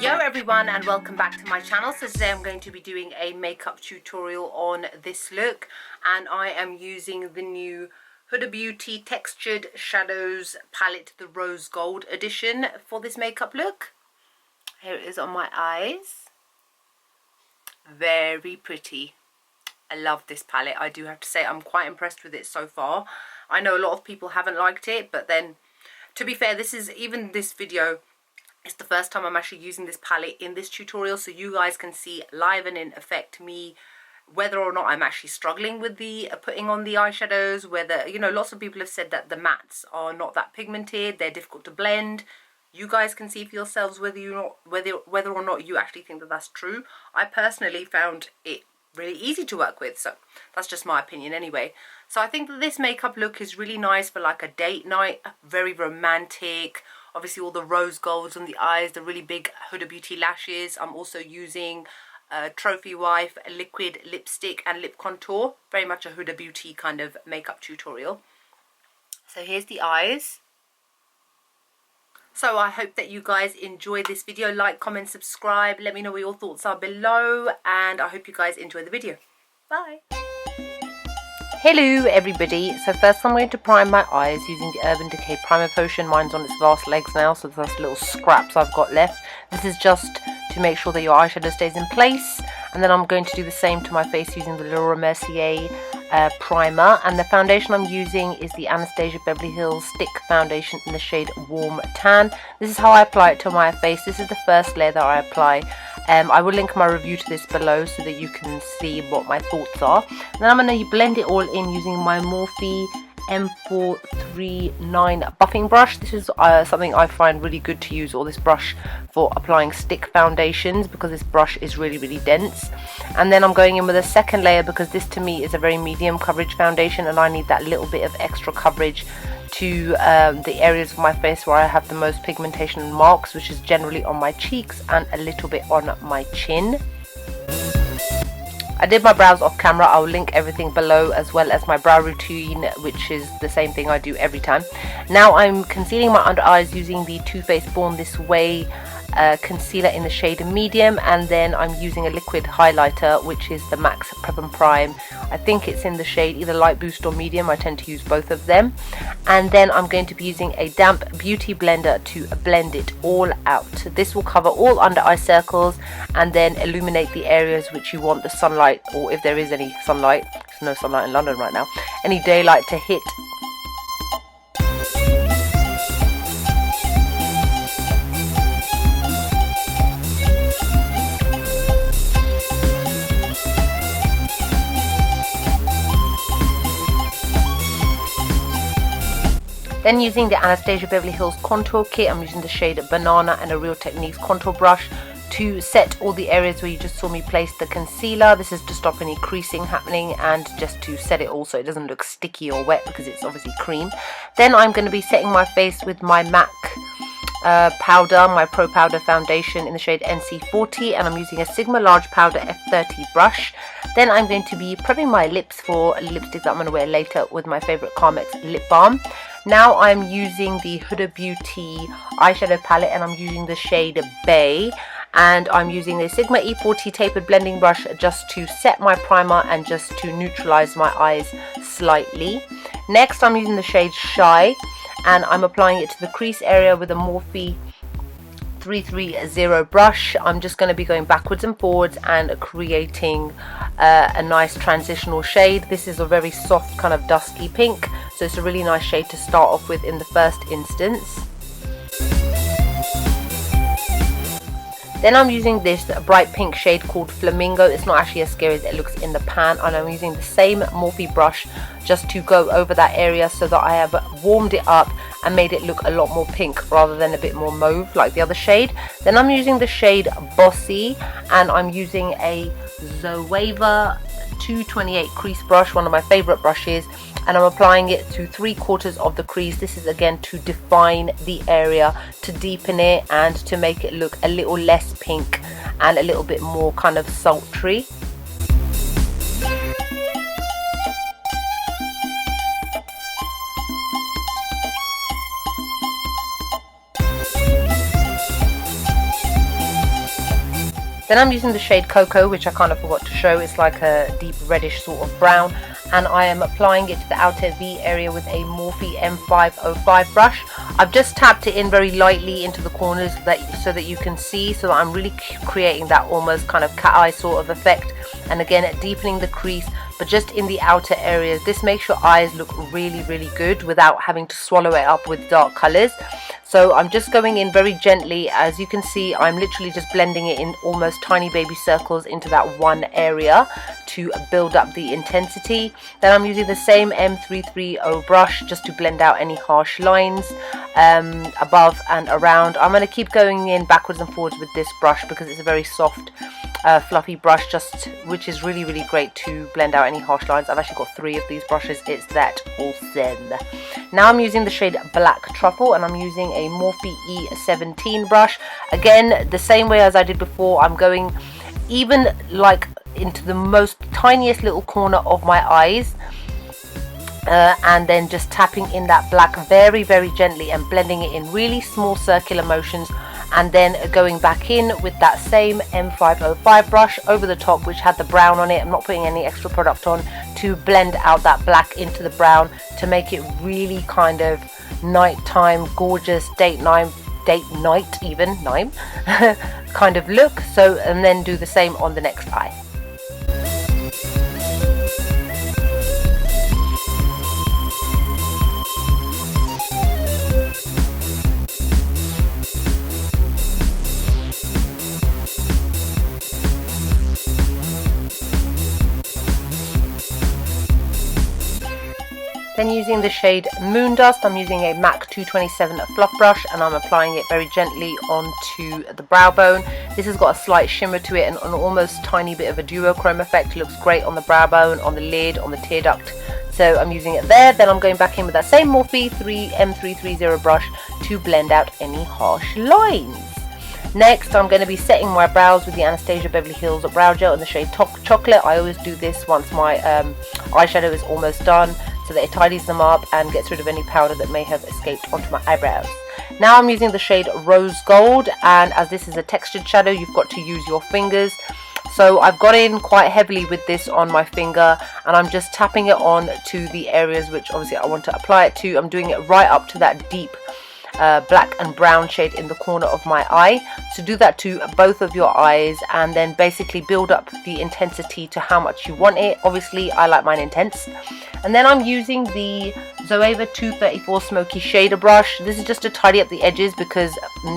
Yo everyone, and welcome back to my channel. So today I'm going to be doing a makeup tutorial on this look, and I am using the new Huda Beauty Textured Shadows palette, the Rose Gold edition, for this makeup look. Here it is on my eyes. Very pretty. I love this palette. I do have to say I'm quite impressed with it so far. I know a lot of people haven't liked it, but then to be fair, this video, it's the first time I'm actually using this palette in this tutorial, so you guys can see live and in effect me, whether or not I'm actually struggling with the putting on the eyeshadows, whether, you know, lots of people have said that the mattes are not that pigmented, they're difficult to blend. You guys can see for yourselves whether or not you actually think that that's true. I personally found it really easy to work with, so that's just my opinion anyway. So I think that this makeup look is really nice for like a date night, very romantic. Obviously all the rose golds on the eyes, the really big Huda Beauty lashes. I'm also using Trophy Wife liquid lipstick and lip contour. Very much a Huda Beauty kind of makeup tutorial. So here's the eyes. So I hope that you guys enjoy this video. Like, comment, subscribe. Let me know what your thoughts are below. And I hope you guys enjoy the video. Bye. Hello everybody. So first I'm going to prime my eyes using the Urban Decay Primer Potion. Mine's on its last legs now, so there's little scraps I've got left. This is just to make sure that your eyeshadow stays in place. And then I'm going to do the same to my face using the Mercier primer. And the foundation I'm using is the Anastasia Beverly Hills Stick Foundation in the shade Warm Tan. This is how I apply it to my face. This is the first layer that I apply. I will link my review to this below so that you can see what my thoughts are. And then I'm going to blend it all in using my Morphe M439 buffing brush. This is something I find really good to use, all this brush for applying stick foundations, because this brush is really dense. And then I'm going in with a second layer because this to me is a very medium coverage foundation, and I need that little bit of extra coverage to the areas of my face where I have the most pigmentation and marks, which is generally on my cheeks and a little bit on my chin. I did my brows off camera. I'll link everything below, as well as my brow routine, which is the same thing I do every time. Now I'm concealing my under eyes using the Too Faced Born This Way concealer in the shade medium, and then I'm using a liquid highlighter, which is the Max Prep and Prime. I think it's in the shade either light boost or medium. I tend to use both of them. And then I'm going to be using a damp beauty blender to blend it all out. This will cover all under eye circles and then illuminate the areas which you want the sunlight, or if there is any sunlight, there's no sunlight in London right now, any daylight to hit. Then using the Anastasia Beverly Hills Contour Kit, I'm using the shade Banana and a Real Techniques contour brush to set all the areas where you just saw me place the concealer. This is to stop any creasing happening and just to set it all so it doesn't look sticky or wet, because it's obviously cream. Then I'm going to be setting my face with my MAC powder, my Pro Powder foundation in the shade NC40, and I'm using a Sigma Large Powder F30 brush. Then I'm going to be prepping my lips for a lipstick that I'm going to wear later with my favourite Carmex lip balm. Now I'm using the Huda Beauty eyeshadow palette, and I'm using the shade Bay, and I'm using the Sigma E40 tapered blending brush just to set my primer and just to neutralize my eyes slightly. Next I'm using the shade Shy, and I'm applying it to the crease area with a Morphe 330 brush. I'm just going to be going backwards and forwards and creating a nice transitional shade. This is a very soft kind of dusky pink, so it's a really nice shade to start off with in the first instance. Then I'm using this bright pink shade called Flamingo. It's not actually as scary as it looks in the pan, and I'm using the same Morphe brush just to go over that area so that I have warmed it up and made it look a lot more pink rather than a bit more mauve like the other shade. Then I'm using the shade Bossy, and I'm using a Zoeva 228 crease brush, one of my favorite brushes, and I'm applying it to 3/4 of the crease. This is again to define the area, to deepen it, and to make it look a little less pink and a little bit more kind of sultry. Then I'm using the shade Cocoa, which I kind of forgot to show. It's like a deep reddish sort of brown, and I am applying it to the outer V area with a Morphe M505 brush. I've just tapped it in very lightly into the corners so that you can see, so that I'm really creating that almost kind of cat eye sort of effect, and again deepening the crease, but just in the outer areas. This makes your eyes look really, really good without having to swallow it up with dark colors. So I'm just going in very gently. As you can see, I'm literally just blending it in almost tiny baby circles into that one area to build up the intensity. Then I'm using the same M330 brush just to blend out any harsh lines above and around. I'm going to keep going in backwards and forwards with this brush because it's a very soft fluffy brush, which is really, really great to blend out any harsh lines. I've actually got 3 of these brushes. It's that awesome. Now I'm using the shade Black Truffle, and I'm using a Morphe E17 brush. Again, the same way as I did before, I'm going even like into the most tiniest little corner of my eyes, and then just tapping in that black very, very gently and blending it in really small circular motions, and then going back in with that same M505 brush over the top, which had the brown on it. I'm not putting any extra product on, to blend out that black into the brown to make it really kind of nighttime, gorgeous date night even kind of look. So, and then do the same on the next eye. Then using the shade Moon Dust, I'm using a MAC 227 fluff brush, and I'm applying it very gently onto the brow bone. This has got a slight shimmer to it and an almost tiny bit of a duochrome effect. It looks great on the brow bone, on the lid, on the tear duct. So I'm using it there. Then I'm going back in with that same Morphe M330 brush to blend out any harsh lines. Next, I'm going to be setting my brows with the Anastasia Beverly Hills Brow Gel in the shade Chocolate. I always do this once my eyeshadow is almost done, so that it tidies them up and gets rid of any powder that may have escaped onto my eyebrows. Now I'm using the shade Rose Gold, and as this is a textured shadow, you've got to use your fingers. So I've got in quite heavily with this on my finger, and I'm just tapping it on to the areas which obviously I want to apply it to. I'm doing it right up to that deep black and brown shade in the corner of my eye. So do that to both of your eyes, and then basically build up the intensity to how much you want it. Obviously I like mine intense. And then I'm using the Zoeva 234 Smoky Shader brush. This is just to tidy up the edges, because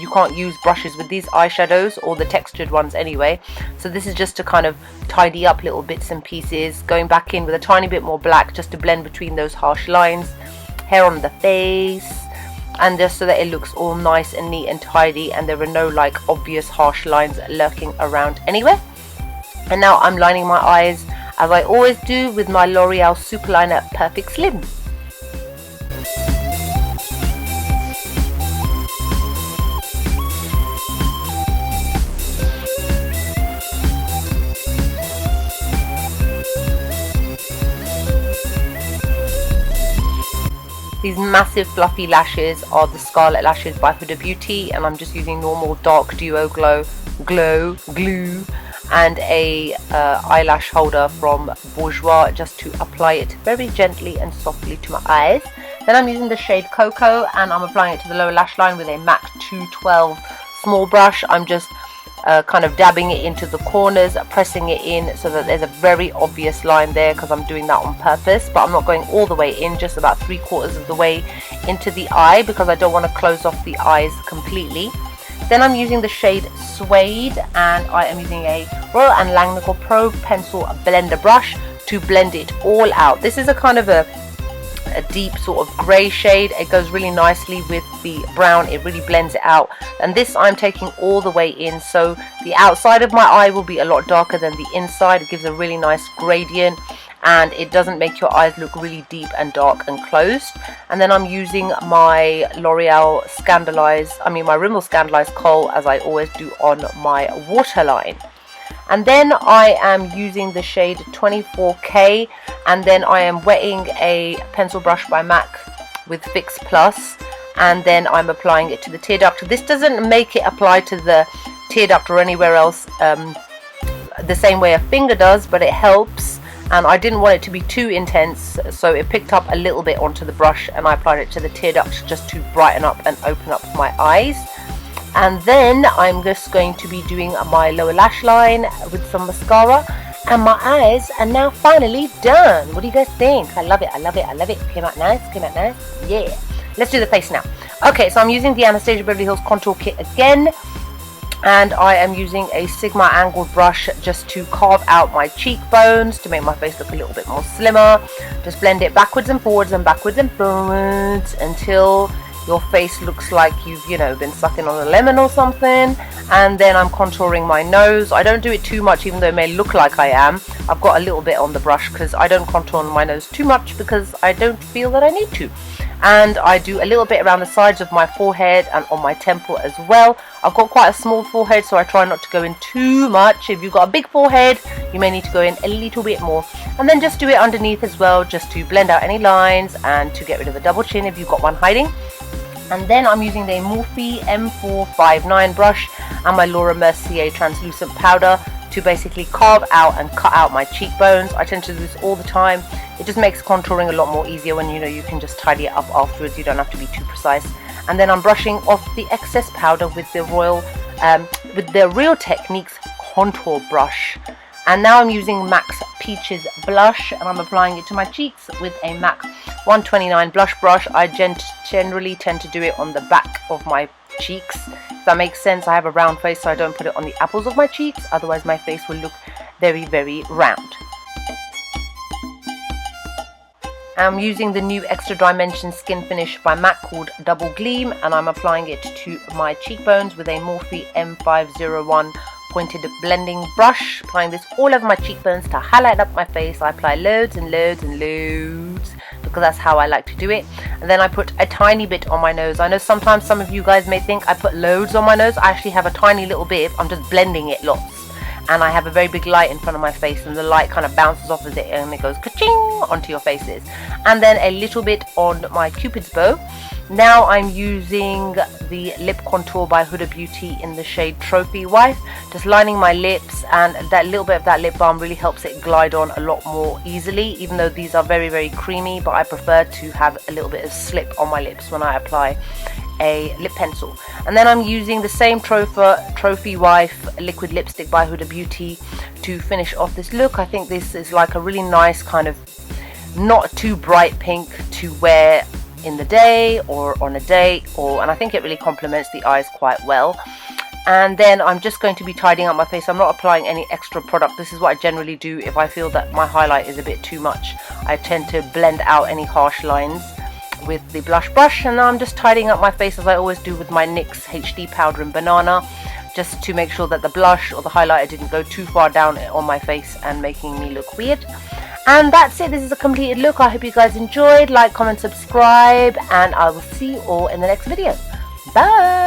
you can't use brushes with these eyeshadows, or the textured ones anyway. So this is just to kind of tidy up little bits and pieces, going back in with a tiny bit more black just to blend between those harsh lines, hair on the face, and just so that it looks all nice and neat and tidy, and there are no like obvious harsh lines lurking around anywhere. And now I'm lining my eyes as I always do with my L'Oreal Superliner Perfect Slim. These massive fluffy lashes are the Scarlet Lashes by Huda Beauty, and I'm just using normal dark duo glue and a eyelash holder from Bourjois just to apply it very gently and softly to my eyes. Then I'm using the shade Cocoa, and I'm applying it to the lower lash line with a MAC 212 small brush. I'm just kind of dabbing it into the corners, pressing it in so that there's a very obvious line there, because I'm doing that on purpose, but I'm not going all the way in, just about 3/4 of the way into the eye, because I don't want to close off the eyes completely. Then I'm using the shade Suede, and I am using a Royal & Langnickel Pro Pencil Blender brush to blend it all out. This is a kind of a deep sort of grey shade. It goes really nicely with the brown. It really blends it out, and this I'm taking all the way in, so the outside of my eye will be a lot darker than the inside. It gives a really nice gradient, and it doesn't make your eyes look really deep and dark and closed. And then I'm using my L'Oreal my Rimmel Scandalized Kohl, as I always do on my waterline. And then I am using the shade 24K, and then I am wetting a pencil brush by MAC with Fix Plus, and then I'm applying it to the tear duct. This doesn't make it apply to the tear duct or anywhere else the same way a finger does, but it helps. And I didn't want it to be too intense, so it picked up a little bit onto the brush, and I applied it to the tear duct just to brighten up and open up my eyes. And then I'm just going to be doing my lower lash line with some mascara, and my eyes are now finally done. What do you guys think? I love it, I love it, I love it. Came out nice, came out nice. Yeah. Let's do the face now. Okay, so I'm using the Anastasia Beverly Hills Contour Kit again. And I am using a Sigma angled brush just to carve out my cheekbones to make my face look a little bit more slimmer. Just blend it backwards and forwards and backwards and forwards until your face looks like you've, you know, been sucking on a lemon or something. And then I'm contouring my nose. I don't do it too much, even though it may look like I am. I've got a little bit on the brush because I don't contour my nose too much because I don't feel that I need to. And I do a little bit around the sides of my forehead and on my temple as well. I've got quite a small forehead, so I try not to go in too much. If you've got a big forehead, you may need to go in a little bit more. And then just do it underneath as well, just to blend out any lines and to get rid of the double chin if you've got one hiding. And then I'm using the Morphe M459 brush and my Laura Mercier translucent powder to basically carve out and cut out my cheekbones. I tend to do this all the time. It just makes contouring a lot more easier when you know you can just tidy it up afterwards. You don't have to be too precise. And then I'm brushing off the excess powder with the Real Techniques contour brush. And now I'm using MAC's Peaches blush, and I'm applying it to my cheeks with a MAC 129 blush brush. I generally tend to do it on the back of my cheeks. If that makes sense. I have a round face, so I don't put it on the apples of my cheeks. Otherwise my face will look very, very round. I'm using the new Extra Dimension skin finish by MAC called Double Gleam, and I'm applying it to my cheekbones with a Morphe M501 pointed blending brush. Applying this all over my cheekbones to highlight up my face. I apply loads and loads and loads because that's how I like to do it. And then I put a tiny bit on my nose. I know sometimes some of you guys may think I put loads on my nose. I actually have a tiny little bit. I'm just blending it lots. And I have a very big light in front of my face, and the light kind of bounces off of it and it goes ka-ching onto your faces. And then a little bit on my Cupid's bow. Now I'm using the lip contour by Huda Beauty in the shade Trophy Wife, just lining my lips, and that little bit of that lip balm really helps it glide on a lot more easily, even though these are very, very creamy, but I prefer to have a little bit of slip on my lips when I apply a lip pencil. And then I'm using the same Trophy Wife liquid lipstick by Huda Beauty to finish off this look. I think this is like a really nice kind of not too bright pink to wear in the day or on a date, and I think it really complements the eyes quite well. And then I'm just going to be tidying up my face. I'm not applying any extra product. This is what I generally do if I feel that my highlight is a bit too much. I tend to blend out any harsh lines with the blush brush, and now I'm just tidying up my face as I always do with my NYX HD powder in Banana, just to make sure that the blush or the highlighter didn't go too far down on my face and making me look weird. And that's it. This is a completed look. I hope you guys enjoyed. Like, comment, subscribe, and I will see you all in the next video. Bye.